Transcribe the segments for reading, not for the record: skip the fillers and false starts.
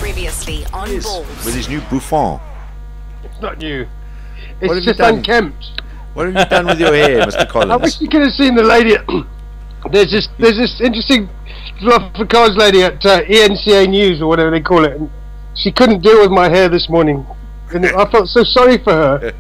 Previously on Yes, Ballz. with his new bouffant. It's not new. What have It's you just done? unkempt. What have you done with your hair, Mr. I Collins? wish you could have seen the lady. There's this interesting Afrikaans lady at ENCA News or whatever they call it, and she couldn't deal with my hair this morning. And I felt so sorry for her.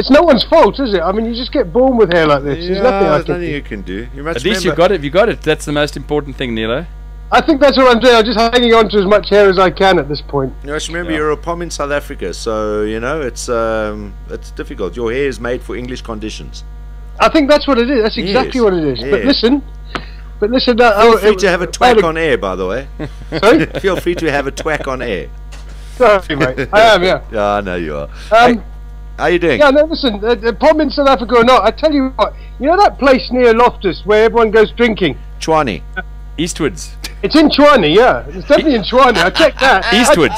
It's no one's fault, is it? I mean, you just get born with hair like this. There's nothing you can do. You must At least remember, you got it. That's the most important thing, Neal. I think that's what I'm doing. I'm just hanging on to as much hair as I can at this point. you must remember you're a POM in South Africa, so you know it's difficult. Your hair is made for English conditions. I think that's what it is. That's exactly Yes, what it is. yes. But listen. Feel free to have a twack on air, by the way. Sorry? Feel free to have a twack on air. Sorry, mate. I am, yeah. Yeah, I know you are. Hey, how you doing? Yeah, no, listen, POM in South Africa or not, I tell you what, you know that place near Loftus where everyone goes drinking? Chwani. Eastwards. It's in Tshwane, yeah. It's definitely in Tshwane. I checked that. Eastwards.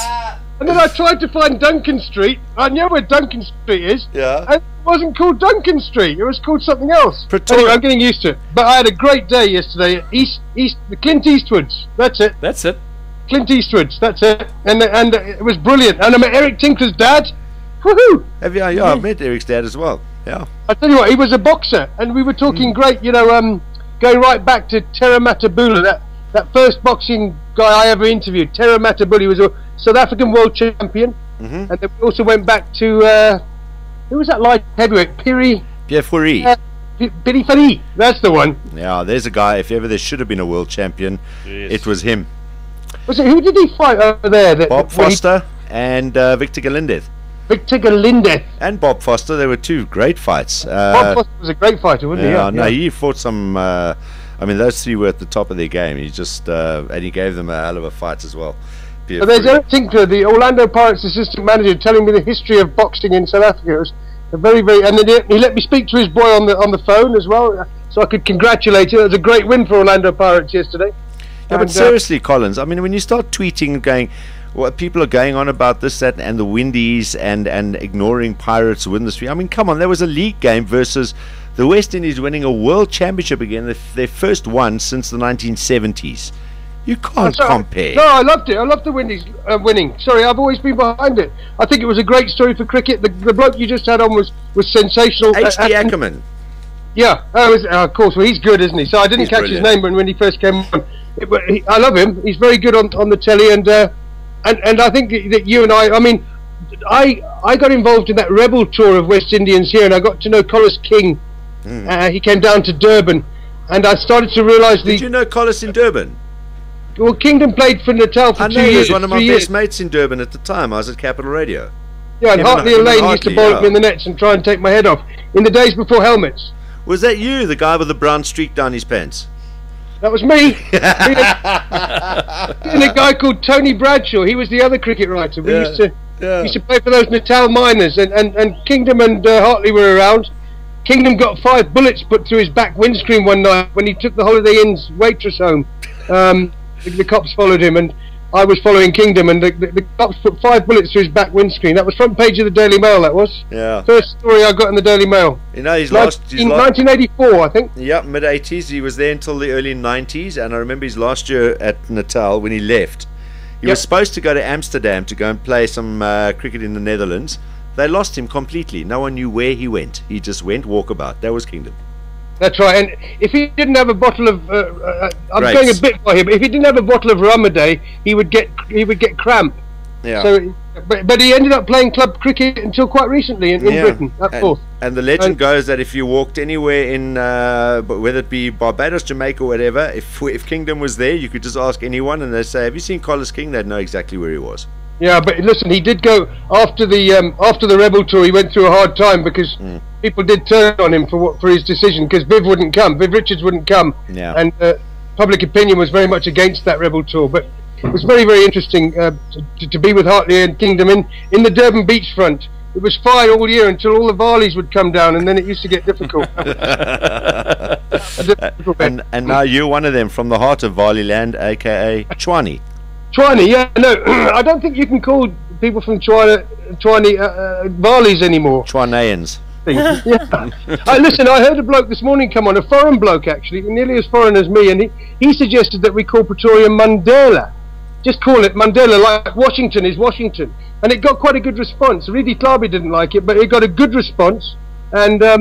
And then I tried to find Duncan Street. I know where Duncan Street is. Yeah. And it wasn't called Duncan Street. It was called something else. Pretoria. Anyway, I'm getting used to it. But I had a great day yesterday at the Clint Eastwoods. That's it. That's it. Clint Eastwoods. That's it. And it was brilliant. And I met Eric Tinkler's dad. Woohoo! Have you? Yeah, I've met Eric's dad as well. Yeah. I tell you what, he was a boxer, and we were talking great, you know, going right back to Terra Matabula, that first boxing guy I ever interviewed. Terra Matabula, he was a South African world champion, and then we also went back to who was that light heavyweight? Pierre Fourie. Fourie, that's the one. Yeah, there's a guy. If ever there should have been a world champion, it was him. Was it, who did he fight over there? Bob Foster and Victor Galindez. Victor Galindez. And Bob Foster, they were two great fights. Bob Foster was a great fighter, wasn't he? Yeah, no, he fought some. I mean, those three were at the top of their game. He just and he gave them a hell of a fight as well. So there's Eric Tinkler, the Orlando Pirates assistant manager, telling me the history of boxing in South Africa. It was a very, very, and then he let me speak to his boy on the phone as well, so I could congratulate him. It was a great win for Orlando Pirates yesterday. Yeah, but seriously, Collins, I mean, when you start tweeting and going, well, people are going on about this, that, and the Windies and ignoring Pirates win the streak. I mean, come on, there was a league game versus the West Indies winning a world championship again, their first one since the 1970s. You can't compare. No, I loved it. I loved the Windies winning. Sorry, I've always been behind it. I think it was a great story for cricket. The bloke you just had on was sensational. H.D. Ackerman. Yeah, of course. Well, he's good, isn't he? So I didn't catch his name when he first came on. I love him. He's very good on the telly, and I think that you and I mean, I got involved in that rebel tour of West Indians here, and I got to know Collis King. He came down to Durban, and I started to realise Did you know Collis in Durban? Well, Kingdom played for Natal for 2 years. He was one of my best mates in Durban at the time. I was at Capital Radio. Yeah, and Hartley and Lane used to bowl at me in the nets and try and take my head off in the days before helmets. Was that you, the guy with the brown streak down his pants? That was me. And a guy called Tony Bradshaw. He was the other cricket writer. We used to play for those Natal Miners, and Kingdom and Hartley were around. Kingdom got 5 bullets put through his back windscreen one night when he took the Holiday Inn's waitress home. The cops followed him, and I was following Kingdom, and the cops put 5 bullets through his back windscreen. That was front page of the Daily Mail, that was. Yeah. First story I got in the Daily Mail. You know, in 1984, I think. Yeah, mid-80s. He was there until the early 90s, and I remember his last year at Natal when he left. He was supposed to go to Amsterdam to go and play some cricket in the Netherlands. They lost him completely. No one knew where he went. He just went walkabout. That was Kingdom. That's right, and if he didn't have a bottle of, I'm going a bit by him, but if he didn't have a bottle of rum a day, he would get cramp. Yeah. So, but he ended up playing club cricket until quite recently in Britain, up north. And the legend goes that if you walked anywhere in, whether it be Barbados, Jamaica, or whatever, if Kingdom was there, you could just ask anyone, and they'd say, "Have you seen Collis King?" They'd know exactly where he was. Yeah, but listen, he did go after the Rebel tour. He went through a hard time because people did turn on him for his decision, because Viv Richards wouldn't come, and public opinion was very much against that Rebel tour. But it was very, very interesting to be with Hartley and Kingdom in the Durban beachfront. It was fine all year until all the Varleys would come down, and then it used to get difficult. And now you're one of them, from the heart of Varley land, aka Tshwane. Tshwane, yeah, no, I don't think you can call people from Tshwane Varleys anymore. Tshwaneans. Listen, I heard a bloke this morning come on, a foreign bloke actually, nearly as foreign as me, and he suggested that we call Pretoria Mandela. just call it Mandela, like Washington is Washington. And it got quite a good response. Rudy Klabi didn't like it, but it got a good response. And I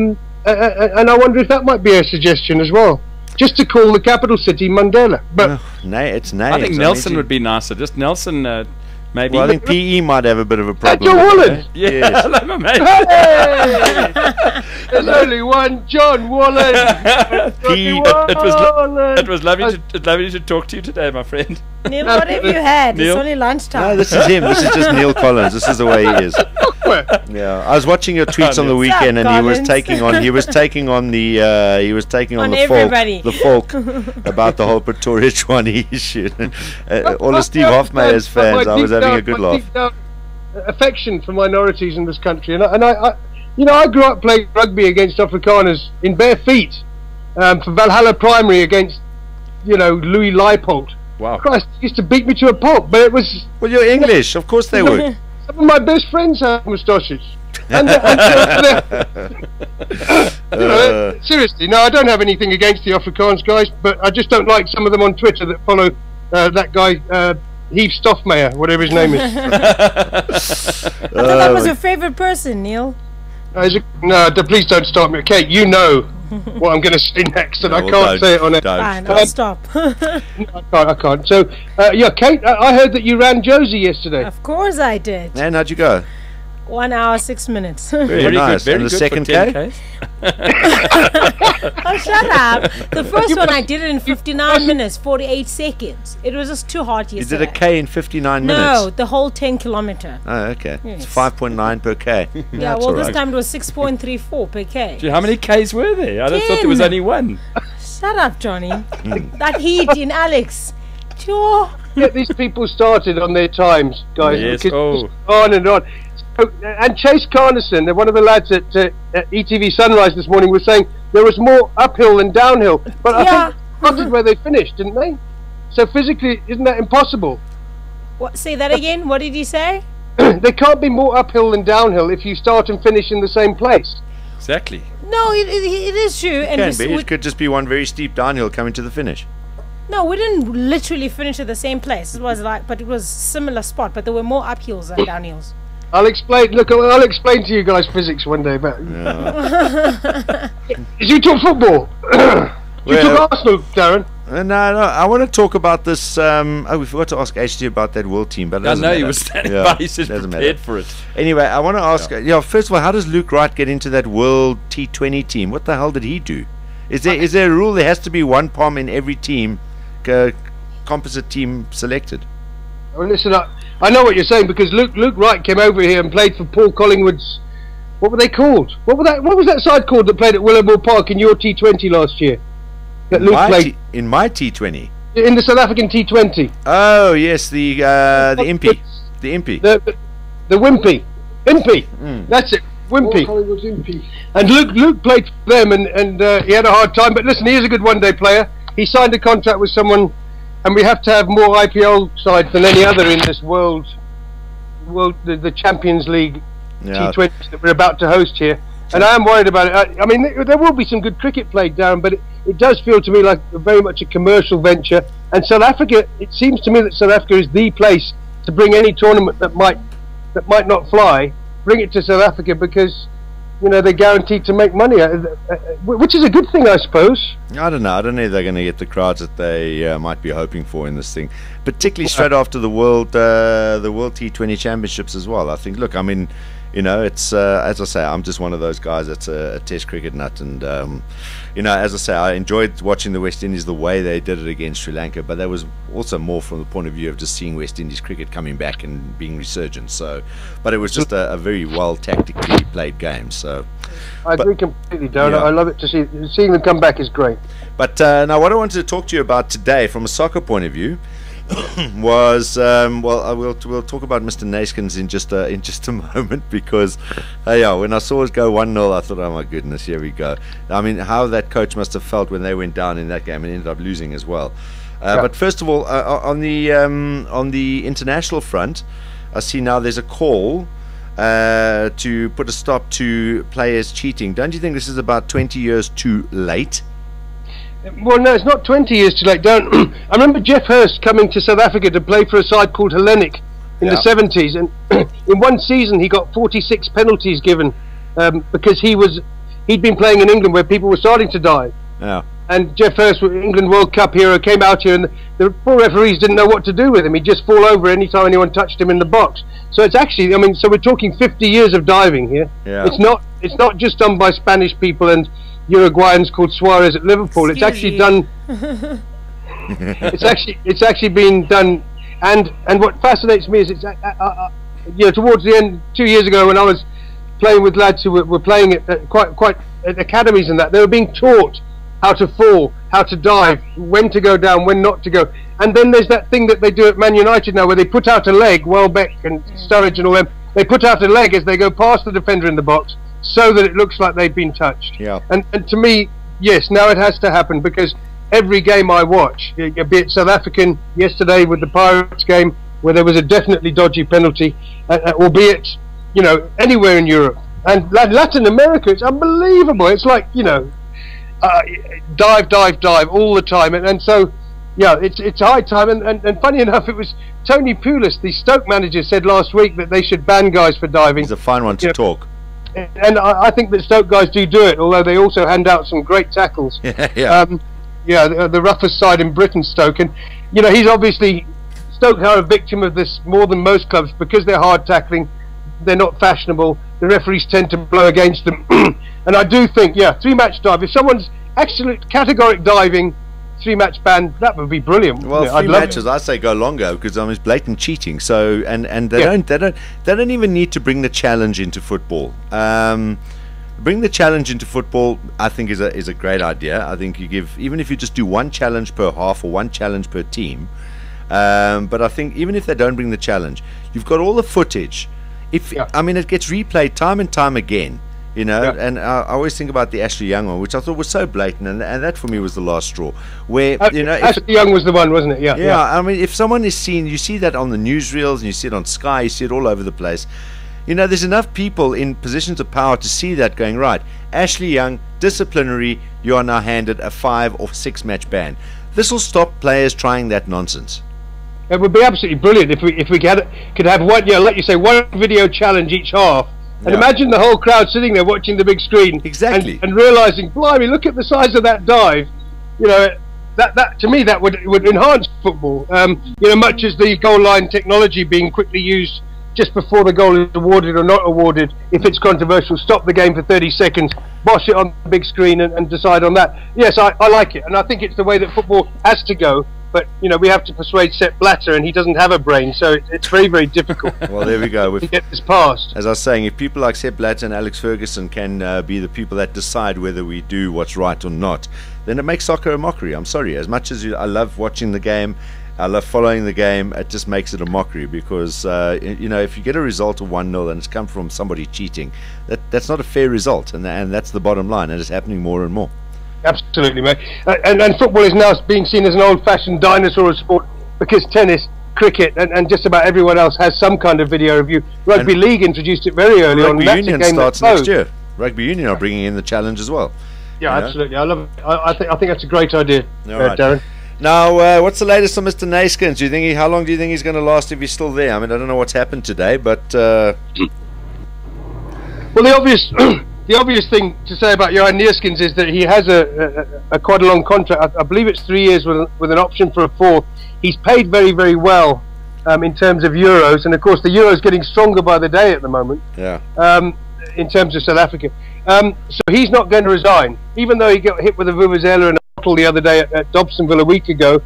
wonder if that might be a suggestion as well. Just to call the capital city Mandela. But it's names. I think Nelson would be nicer. Just Nelson, maybe. Well, I think PE might have a bit of a problem. John Wallen! Yeah, Yes. hello, my mate. Hey! There's only one John Wallen! It was lovely to talk to you today, my friend. Neil, what have you had? Neil? It's only lunchtime. No, this is him. This is just Neal Collins. This is the way he is. Yeah, I was watching your tweets on the weekend, and he was Collins? taking on On the everybody. folk about the whole Pretoria Tshwane issue. All the Steve Hofmeyer's fans, I was having a good laugh. Deep down affection for minorities in this country, and I grew up playing rugby against Afrikaners in bare feet for Valhalla Primary against Louis Leipold. Wow. Christ, he used to beat me to a pulp, but it was. Well, you're English, of course they would. Some of my best friends have moustaches. Seriously, no, I don't have anything against the Afrikaans guys, but I just don't like some of them on Twitter that follow that guy, Heath Stoffmeyer, whatever his name is. I thought that was your favorite person, Neil. No, please don't start me. Kate, you know what I'm going to say next, and I can't say it on it. Fine, I'll stop. I can't. So, yeah, Kate, I heard that you ran Josie yesterday. Of course I did. And how'd you go? 1 hour, 6 minutes. Very nice. Very And the good second for K? 10Ks. Oh, shut up. The first one I did it in 59 minutes, 48 seconds. It was just too hot You yesterday. did a K in 59 No, minutes? the whole 10 kilometer. Oh, okay. Yes. It's 5.9 per K. Yeah, That's well, all this right. time it was 6.34 per K. Gee, how many Ks were there? I just thought there was 10. only one. Shut up, Johnny. That heat in Alex. Sure. Get these people started on their times, guys. Yes, Because it's on and on. So, and Chase Carnison, one of the lads at ETV Sunrise this morning, was saying there was more uphill than downhill. But I think they started where they finished, didn't they? So physically, isn't that impossible? What? Say that again. What did he say? There can't be more uphill than downhill if you start and finish in the same place. Exactly. No, it is true. And Can be. It could just be one very steep downhill coming to the finish. no, we didn't literally finish at the same place. It was but it was similar spot. But there were more uphills than downhills. I'll explain. Look, I'll explain to you guys physics one day. But you talk football. You talk Arsenal, Darren. No, I want to talk about this. We forgot to ask HG about that world team, but I know he was standing by. He said prepared for it. Anyway, I want to ask. First of all, how does Luke Wright get into that World T20 team? What the hell did he do? Is there a rule? There has to be one POM in every team, composite team selected. Well, listen, I know what you're saying because Luke Wright came over here and played for Paul Collingwood's. What were they called? What was that side called that played at Willowmore Park in your T20 last year? That Luke played in my T20. In the South African T20. Oh yes, the Impy, the Impy, the Wimpy, That's it, Wimpy. Collingwood's Impy. And Luke played for them, and he had a hard time. But listen, he is a good one-day player. He signed a contract with someone, and we have to have more IPL sides than any other in this world, the Champions League T20 that we're about to host here. And I am worried about it. I mean, there will be some good cricket played down, but it does feel to me like very much a commercial venture. And South Africa, it seems to me that South Africa is the place to bring any tournament that might not fly, bring it to South Africa because they're guaranteed to make money, which is a good thing, I suppose. I don't know. I don't know if they're going to get the crowds that they might be hoping for in this thing, particularly straight after the World T20 Championships as well. I think. Look, I mean, it's as I say, I'm just one of those guys that's a Test cricket nut, and as I say, I enjoyed watching the West Indies the way they did it against Sri Lanka, but that was also more from the point of view of just seeing West Indies cricket coming back and being resurgent. So, but it was just a very well tactically played game. So, I agree completely, Darren. I love it to seeing them come back is great. But now, what I wanted to talk to you about today, from a soccer point of view, was we'll talk about Mr. Naskins in just a moment, because when I saw us go 1-0, I thought, oh my goodness, here we go. I mean, how that coach must have felt when they went down in that game and ended up losing as well. But first of all, on the international front, I see now there's a call to put a stop to players cheating. Don't you think this is about 20 years too late? Well, no, it's not 20 years too late. Don't. I remember Jeff Hurst coming to South Africa to play for a side called Hellenic in the 70s, and in one season he got 46 penalties given because he'd been playing in England where people were starting to die. Yeah. And Jeff Hurst, England World Cup hero, came out here, and the poor referees didn't know what to do with him. He'd just fall over any time anyone touched him in the box. So it's actually, I mean, so we're talking 50 years of diving here. Yeah. It's not just done by Spanish people and Uruguayans called Suarez at Liverpool. It's actually done. It's actually been done. And what fascinates me is it's towards the end, 2 years ago, when I was playing with lads who were playing at quite at academies and that, they were being taught how to fall, how to dive, when to go down, when not to go. And then there's that thing that they do at Man United now, where they put out a leg, Welbeck and Sturridge and all them, they put out a leg as they go past the defender in the box, so that it looks like they've been touched. Yeah. And to me, yes, now it has to happen, because every game I watch, be it South African yesterday with the Pirates game, where there was a definitely dodgy penalty, albeit, anywhere in Europe. And Latin America, it's unbelievable. It's like, dive all the time. And so, yeah, it's high time. And funny enough, it was Tony Pulis, the Stoke manager, said last week that they should ban guys for diving. He's a fine one to talk. And I think that Stoke guys do it, although they also hand out some great tackles. The roughest side in Britain, Stoke. And, he's obviously... Stoke are a victim of this more than most clubs, because they're hard tackling, they're not fashionable, the referees tend to blow against them. And I do think, 3-match dive, if someone's absolute categoric diving, 3-match ban, that would be brilliant. Well, 3 matches, I say go longer, because it's blatant cheating. So and they don't even need to bring the challenge into football. Bring the challenge into football, I think, is a great idea. I think you give, even if you just do 1 challenge per half or 1 challenge per team. But I think even if they don't bring the challenge, you've got all the footage. It gets replayed time and time again, and I always think about the Ashley Young one, which I thought was so blatant, and that for me was the last straw. Where Ashley Young was the one, wasn't it? Yeah. I mean, if someone is seen, you see that on the newsreels, and you see it on Sky, you see it all over the place. There's enough people in positions of power to see that, going, right, Ashley Young, disciplinary, you are now handed a 5 or 6 match ban. This will stop players trying that nonsense. It would be absolutely brilliant if we could have one, like you say, 1 video challenge each half. And imagine the whole crowd sitting there watching the big screen, exactly, and realizing, blimey, look at the size of that dive. That to me, that would enhance football. Much as the goal line technology being quickly used just before the goal is awarded or not awarded. If it's controversial, stop the game for 30 seconds, bosh it on the big screen, and decide on that. Yes, I like it, and I think it's the way that football has to go. But we have to persuade Sepp Blatter, and he doesn't have a brain, so it's very, very difficult. Well, there we go. To get this passed. As I was saying, if people like Sepp Blatter and Alex Ferguson can be the people that decide whether we do what's right or not, then it makes soccer a mockery. I'm sorry. As much as I love watching the game, I love following the game, it just makes it a mockery, because if you get a result of 1-0 and it's come from somebody cheating, that's not a fair result, and that's the bottom line, and it's happening more and more. Absolutely, mate. And football is now being seen as an old-fashioned dinosaur of sport, because tennis, cricket, and just about everyone else has some kind of video review. Rugby League introduced it very early on. Rugby Union starts next year. Rugby Union are bringing in the challenge as well. Yeah, absolutely. I love it. I think that's a great idea, Darren. Now, what's the latest on Mr. Naiskens? How long do you think he's going to last if he's still there? I mean, I don't know what's happened today, but well, the obvious thing to say about Johan Neeskens is that he has a quite a long contract. I believe it's 3 years with an option for a 4th. He's paid very, very well in terms of euros, and of course the euro is getting stronger by the day at the moment. Yeah. In terms of South Africa, so he's not going to resign, even though he got hit with a vuvuzela and a bottle the other day at Dobsonville a week ago.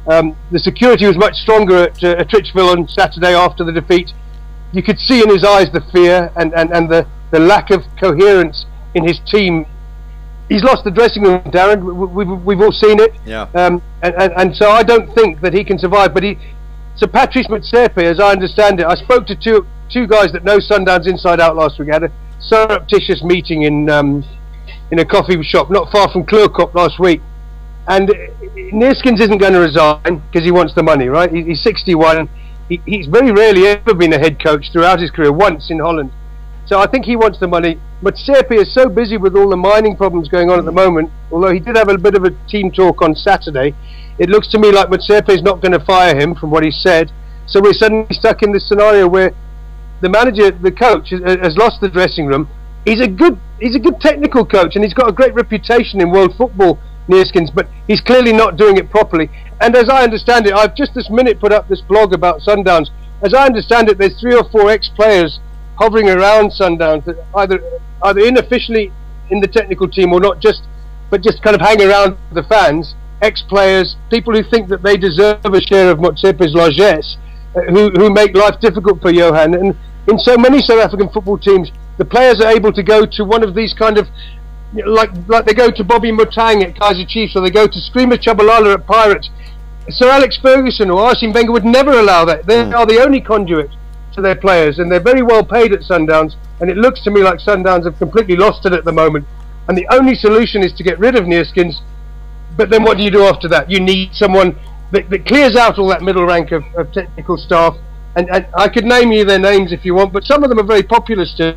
The security was much stronger at Trichaville on Saturday after the defeat. You could see in his eyes the fear and the lack of coherence in his team. He's lost the dressing room, Darren. We've all seen it. Yeah. And so I don't think that he can survive. But so Patrice Motsepe, as I understand it, I spoke to two guys that know Sundowns inside out last week. I had a surreptitious meeting in a coffee shop not far from Kleurkop last week. And Neeskens isn't going to resign because he wants the money, right? He's 61. He's very rarely ever been a head coach throughout his career, once in Holland. So I think he wants the money. Motsepe is so busy with all the mining problems going on at the moment, although he did have a bit of a team talk on Saturday. It looks to me like Motsepe is not going to fire him from what he said. So we're suddenly stuck in this scenario where the manager, the coach, has lost the dressing room. He's a good technical coach, and he's got a great reputation in world football, Nearskins, but he's clearly not doing it properly. And as I understand it, I've just this minute put up this blog about Sundowns. As I understand it, there's 3 or 4 ex-players hovering around Sundowns that either unofficially in the technical team or not, just kind of hang around the fans. Ex-players, people who think that they deserve a share of Motsepe's largesse, who make life difficult for Johan. And in so many South African football teams, the players are able to go to one of these kind of, like they go to Bobby Mutang at Kaizer Chiefs, or they go to Screamer Chabalala at Pirates. Sir Alex Ferguson or Arsene Wenger would never allow that. They are the only conduit to their players, and they're very well paid at Sundowns, and it looks to me like Sundowns have completely lost it at the moment, and the only solution is to get rid of Nearskins. But then what do you do after that? You need someone that clears out all that middle rank of technical staff, and I could name you their names if you want, but some of them are very popular still.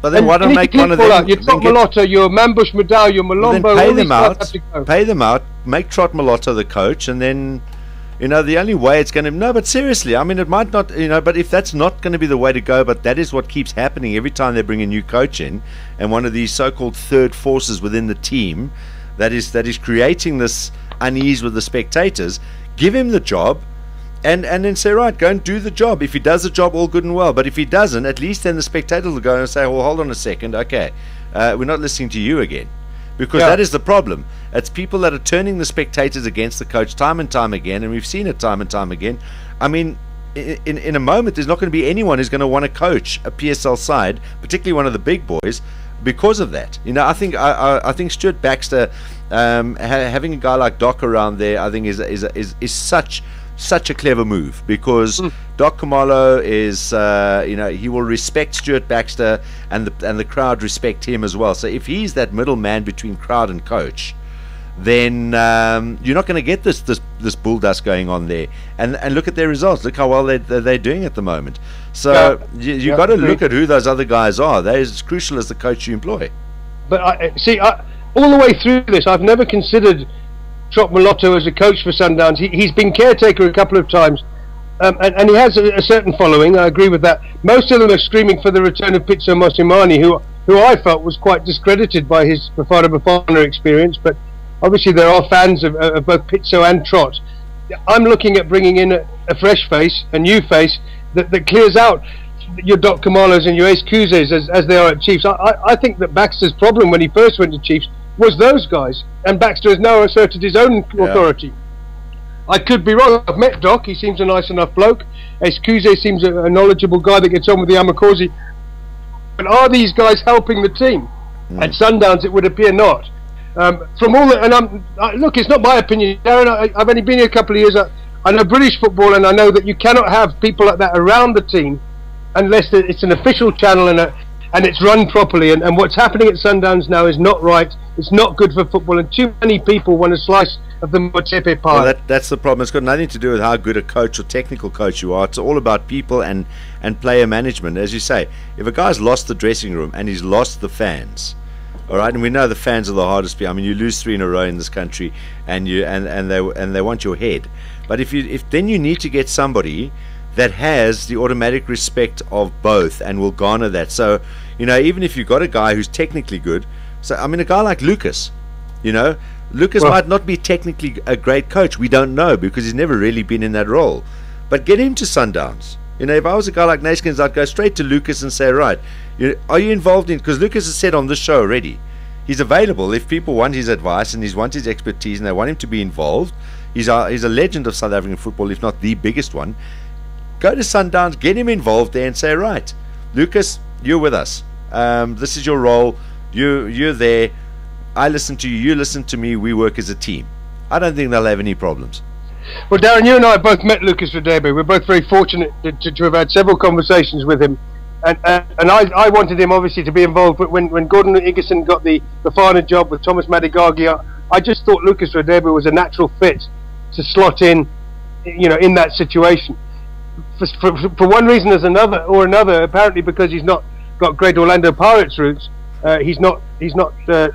But then why don't make one of them? Your Trot Malotta, your Mambush Madao, your Malombo, well, pay them out, make Trot Malotta the coach, and then, you know, the only way it's going to... No, but seriously, I mean, it might not, you know, but if that's not going to be the way to go, but that is what keeps happening every time they bring a new coach in, and one of these so-called third forces within the team that is creating this unease with the spectators, give him the job, and then say, right, go and do the job. If he does the job, all good and well. But if he doesn't, at least then the spectators will go and say, well, hold on a second, okay, we're not listening to you again. Because that is the problem. It's people that are turning the spectators against the coach time and time again, and we've seen it time and time again. I mean, in a moment, there's not going to be anyone who's going to want to coach a PSL side, particularly one of the big boys, because of that. You know, I think Stuart Baxter, having a guy like Doc around there, I think is such a clever move, because Doc Khumalo is, you know, he will respect Stuart Baxter, and the crowd respect him as well. So if he's that middleman between crowd and coach, then you're not going to get this bull dust going on there. And look at their results. Look how well they're doing at the moment. So you got to look at who those other guys are. They're as crucial as the coach you employ. But all the way through this, I've never considered Trot Malotta as a coach for Sundowns. He's been caretaker a couple of times, and he has a certain following. I agree with that. Most of them are screaming for the return of Pitso Mosimane, who I felt was quite discredited by his Bafana experience. But obviously there are fans of both Pitso and Trot. I'm looking at bringing in a fresh face, a new face that clears out your Doc Kamalos and your Ace Kuzes as they are at Chiefs. I think that Baxter's problem when he first went to Chiefs was those guys, and Baxter has now asserted his own authority. I could be wrong. I've met Doc. He seems a nice enough bloke. Escuse seems a knowledgeable guy that gets on with the Amakosi. But are these guys helping the team? At Sundowns, it would appear not. From all the, and look, it's not my opinion, Darren. I've only been here a couple of years. I know British football, and I know that you cannot have people like that around the team unless it's an official channel and it's run properly. And what's happening at Sundowns now is not right. It's not good for football, and too many people want a slice of the Motsepe pie. Well, that's the problem. It's got nothing to do with how good a coach or technical coach you are. It's all about people and player management. As you say, if a guy's lost the dressing room and he's lost the fans, all right, and we know the fans are the hardest people. I mean, you lose 3 in a row in this country, and they want your head. But if then you need to get somebody that has the automatic respect of both and will garner that. So, you know, even if you've got a guy who's technically good, so I mean, a guy like Lucas, you know, Lucas might not be technically a great coach. We don't know, because he's never really been in that role. But get him to Sundowns. You know, if I was a guy like Neeskens, I'd go straight to Lucas and say, right, are you involved in, because Lucas has said on this show already, he's available if people want his advice and want his expertise and they want him to be involved. He's a legend of South African football, if not the biggest one. Go to Sundowns, get him involved there and say, right, Lucas, you're with us. This is your role. You're there. I listen to you. You listen to me. We work as a team. I don't think they'll have any problems. Well, Darren, you and I both met Lucas Radebe. We're both very fortunate to have had several conversations with him. And I wanted him, obviously, to be involved. But when Gordon Ingerson got the Bafana job with Thomas Madigagi, I just thought Lucas Radebe was a natural fit to slot in, you know, in that situation. For one reason or another, apparently because he's not got great Orlando Pirates roots, he's not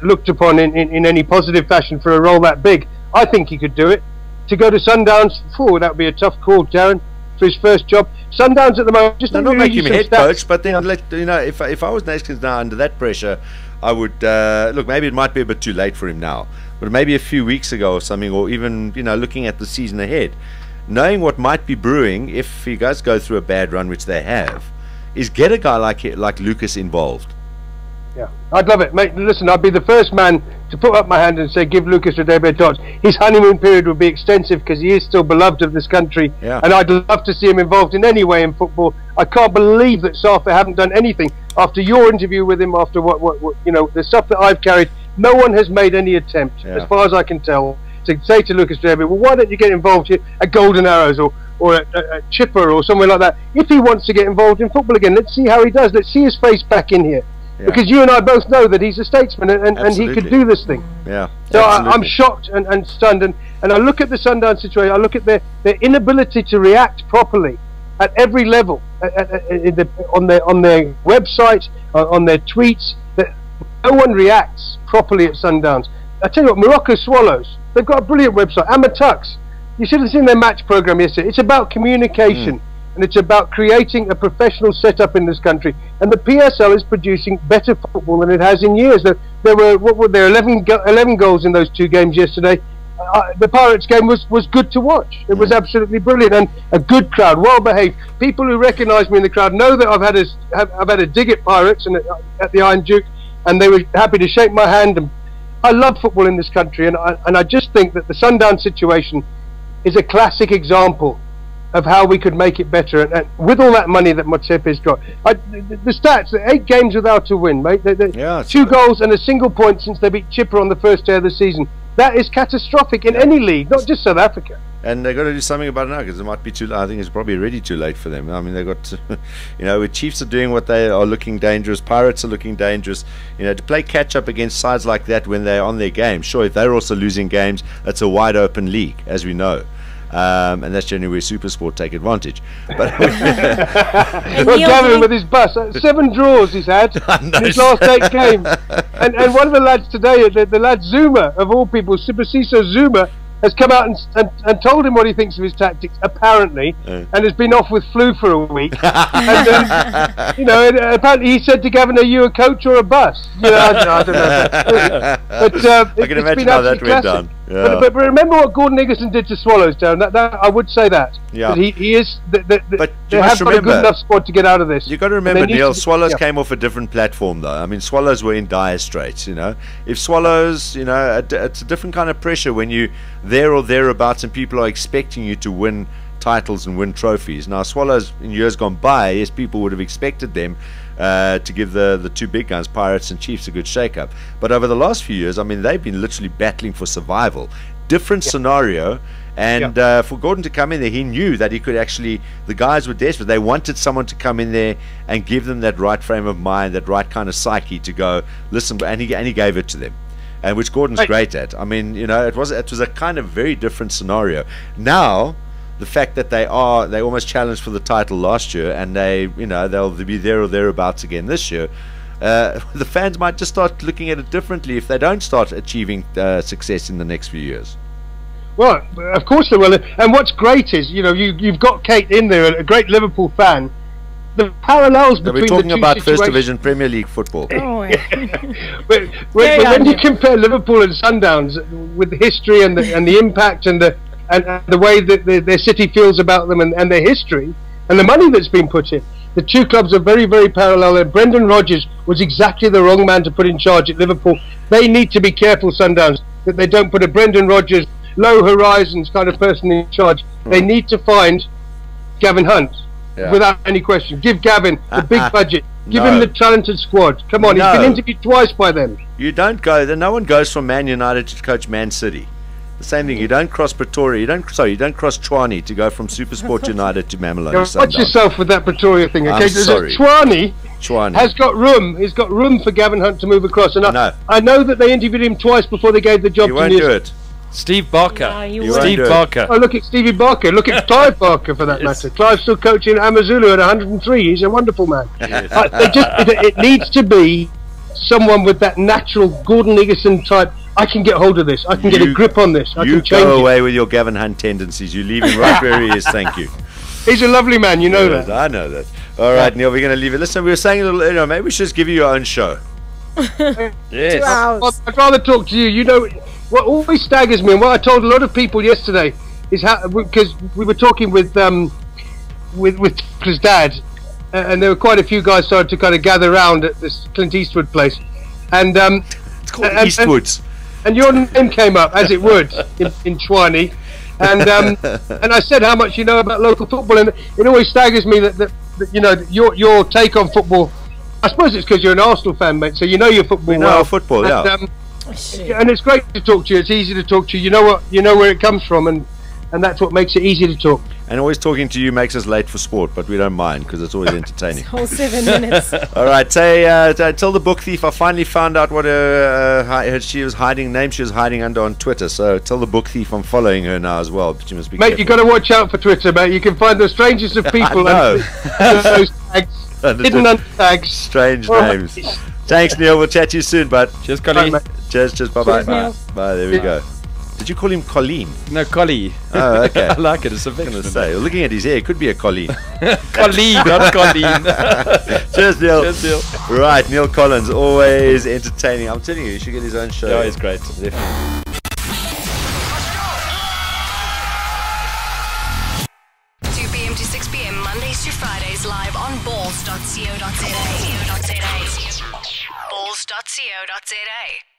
looked upon in any positive fashion for a role that big. I think he could do it. To go to Sundowns, that would be a tough call, Darren, for his first job. Sundowns at the moment, just not make him head coach, but then if I was Naskins now under that pressure, I would look. Maybe it might be a bit too late for him now, but maybe a few weeks ago or something, or even looking at the season ahead, knowing what might be brewing if he does go through a bad run, which they have, is get a guy like Lucas involved. Yeah, I'd love it, mate. Listen, I'd be the first man to put up my hand and say, give Lucas Radebe a chance. His honeymoon period would be extensive because he is still beloved of this country, and I'd love to see him involved in any way in football. I can't believe that Safa haven't done anything after your interview with him, after what the stuff that I've carried. No one has made any attempt, as far as I can tell, to say to Lucas Radebe, well, why don't you get involved here at Golden Arrows or at Chipper or somewhere like that? If he wants to get involved in football again, let's see how he does. Let's see his face back in here. Because you and I both know that he's a statesman and he could do this thing. So I'm shocked and stunned, and I look at the Sundowns situation. I look at their inability to react properly at every level, on their website, on their tweets. That no one reacts properly at Sundowns. I tell you what, Morocco Swallows, they've got a brilliant website. Amatux, you should have seen their match program yesterday. It's about communication. And it's about creating a professional setup in this country. And the PSL is producing better football than it has in years. There were 11 goals in those 2 games yesterday. The Pirates game was good to watch. It was absolutely brilliant, and a good crowd, well behaved. People who recognise me in the crowd know that I've had a dig at Pirates and at the Iron Duke, and they were happy to shake my hand. And I love football in this country, and I just think that the Sundown situation is a classic example of how we could make it better, and with all that money that Motsepe's got. The stats, 8 games without a win, mate. 2 goals and a single point since they beat Chipper on the first day of the season. That is catastrophic in any league, not just South Africa. And they've got to do something about it now, because it might be too late. I think it's probably already too late for them. I mean, they've got to, Chiefs are doing what they are looking dangerous, Pirates are looking dangerous. To play catch up against sides like that when they're on their game. Sure, if they're also losing games, that's a wide open league, as we know. And that's generally where SuperSport take advantage. But well, Gavin with his bus, 7 draws he's had in his last 8 games. And one of the lads today, the lad Zuma, of all people, Super Ciso Zuma, has come out and told him what he thinks of his tactics, apparently, and has been off with flu for a week. And apparently he said to Gavin, "Are you a coach or a bus?" I don't know. But I can imagine how that went down. Yeah. But remember what Gordon Iggerson did to Swallows, Darren. That I would say that. Yeah. That he is. But they have got a good enough squad to get out of this. You've got to remember, Neil, Swallows came off a different platform, though. I mean, Swallows were in dire straits. If Swallows, it's a different kind of pressure when you there or thereabouts, and people are expecting you to win titles and win trophies. Now, Swallows in years gone by, yes, people would have expected them to give the 2 big guns, Pirates and Chiefs, a good shake-up. But over the last few years, I mean, they've been literally battling for survival. Different scenario, and for Gordon to come in there, he knew that he could actually, the guys were desperate. They wanted someone to come in there and give them that right frame of mind, that right kind of psyche to go, listen, and he gave it to them. And which Gordon's great at. I mean, it was a kind of very different scenario. Now, the fact that they almost challenged for the title last year, and they'll be there or thereabouts again this year. The fans might just start looking at it differently if they don't start achieving success in the next few years. Well, of course they will. And what's great is, you've got Kate in there, a great Liverpool fan. The parallels between we're talking the two about situations. First Division Premier League football. Oh, but when you compare Liverpool and Sundowns with the history and the impact and the way that their city feels about them and their history and the money that's been put in, the 2 clubs are very, very parallel. And Brendan Rodgers was exactly the wrong man to put in charge at Liverpool. They need to be careful, Sundowns, that they don't put a Brendan Rodgers, low horizons kind of person in charge. They need to find Gavin Hunt. Without any question. Give Gavin the big budget. Give him the talented squad. Come on, he's been interviewed twice by them. You don't go. No one goes from Man United to coach Man City. The same thing. You don't cross Pretoria. You don't cross Tshwane to go from SuperSport United to Mamelodi. Watch yourself with that Pretoria thing. Okay, Tshwane has got room. He's got room for Gavin Hunt to move across. And I know that they interviewed him twice before they gave the job to Neal. You won't do it. Steve Barker. No, you Steve won't. Barker. Oh, look at Stevie Barker. Look at Clive Barker, for that matter. Clive's still coaching Amazulu at 103. He's a wonderful man. It needs to be someone with that natural Gordon Iggerson type. I can get hold of this. I can get a grip on this. I can change go away with your Gavin Hunt tendencies. You leave him right where he is. Thank you. He's a lovely man. You know that. I know that. All right, Neal, we're going to leave it. Listen, we were saying a little, maybe we should just give you your own show. Yes. 2 hours. I'd rather talk to you. You know, what always staggers me, and what I told a lot of people yesterday, is how, because we were talking with his dad, and there were quite a few guys started to kind of gather around at this Clint Eastwood place, and It's called Eastwoods. and your name came up, as it would in Chwani, and I said how much you know about local football, and it always staggers me that you know your take on football. I suppose it's because you're an Arsenal fan, mate, so you know your football We know well. our football, yeah. And it's great to talk to you. It's easy to talk to you. You know where it comes from, and that's what makes it easy to talk. And always talking to you makes us late for sport, but we don't mind because it's always entertaining. Whole 7 minutes. All right, tell the book thief I finally found out what she was hiding name she was hiding under on Twitter. So tell the book thief I'm following her now as well. But you must be Mate, you've got to watch out for Twitter, mate. You can find the strangest of people. I know. Those tags, hidden under tags. Strange All names. right. Thanks, Neal. We'll chat to you soon, bud. Cheers, Colleen. Bye, mate. Cheers, bye-bye. Cheers, Neal. Bye, there we go. Did you call him Colleen? No, Collie. Oh, okay. I like it. It's a I was going to fiction. say, looking at his hair, it could be a Colleen. Colleen, not Colleen. Cheers, Neal. Cheers, Neal. Right, Neal Collins, always entertaining. I'm telling you, he should get his own show. Yeah, he's great. 2 p.m. to 6 p.m. Mondays to Fridays live on Ballz.co.za. Ballz.co.za.